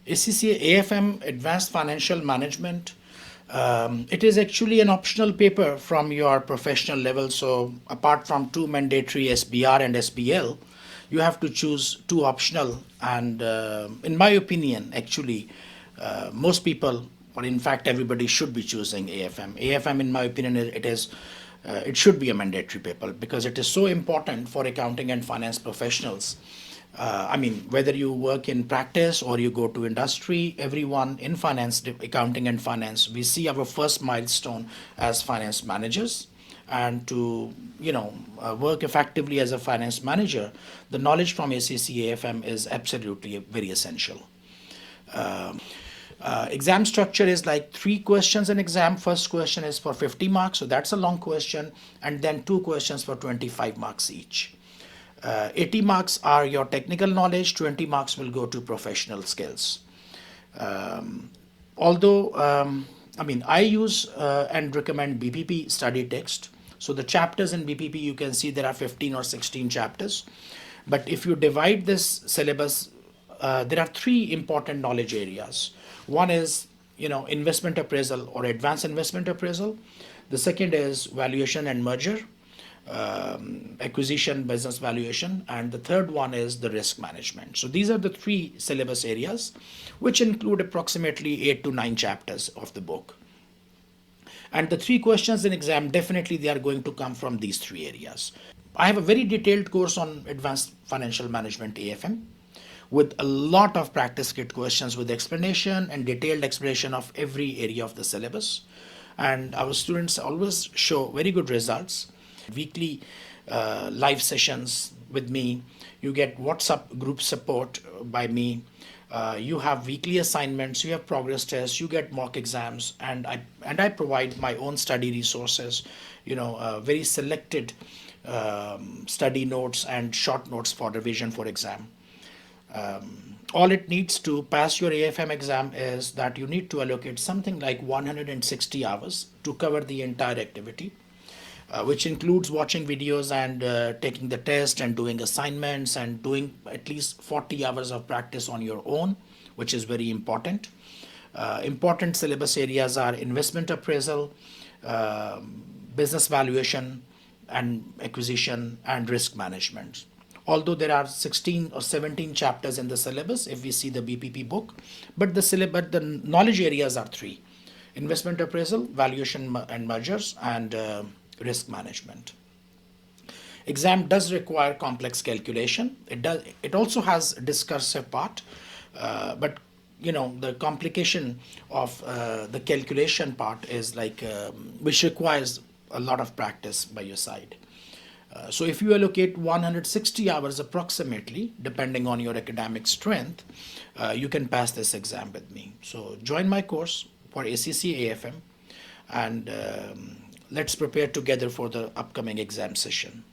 ACCA AFM Advanced Financial Management. It is actually an optional paper from your professional level. So apart from two mandatory SBR and SBL, you have to choose two optional. And in my opinion, actually, most people, or in fact everybody, should be choosing AFM. AFM, in my opinion, it should be a mandatory paper because it is so important for accounting and finance professionals. I mean, whether you work in practice or you go to industry, everyone in finance, accounting and finance, we see our first milestone as finance managers. And to, work effectively as a finance manager, the knowledge from ACCA AFM is absolutely very essential. Exam structure is like 3 questions in exam. First question is for 50 marks, so that's a long question, and then 2 questions for 25 marks each. 80 marks are your technical knowledge, 20 marks will go to professional skills. I use and recommend BPP study text. So the chapters in BPP, you can see there are 15 or 16 chapters. But if you divide this syllabus, there are 3 important knowledge areas. One is, investment appraisal or advanced investment appraisal. The second is valuation and merger, acquisition, business valuation, and the third one is the risk management. So these are the 3 syllabus areas, which include approximately 8 to 9 chapters of the book. And the 3 questions in exam, definitely they are going to come from these 3 areas. I have a very detailed course on advanced financial management AFM with a lot of practice kit questions with explanation and detailed explanation of every area of the syllabus. And our students always show very good results. Weekly live sessions with me. You get WhatsApp group support by me. You have weekly assignments, you have progress tests, you get mock exams, and I provide my own study resources, very selected study notes and short notes for revision for exam. All it needs to pass your AFM exam is that you need to allocate something like 160 hours to cover the entire activity, which includes watching videos and taking the test and doing assignments and doing at least 40 hours of practice on your own, which is very important. Important syllabus areas are investment appraisal, business valuation and acquisition, and risk management. Although there are 16 or 17 chapters in the syllabus if we see the BPP book, but the knowledge areas are 3: investment appraisal, valuation and mergers, and risk management. Exam does require complex calculation. It also has a discursive part, but the complication of the calculation part is which requires a lot of practice by your side. So if you allocate 160 hours approximately, depending on your academic strength, you can pass this exam with me. So join my course for ACCA AFM, and let's prepare together for the upcoming exam session.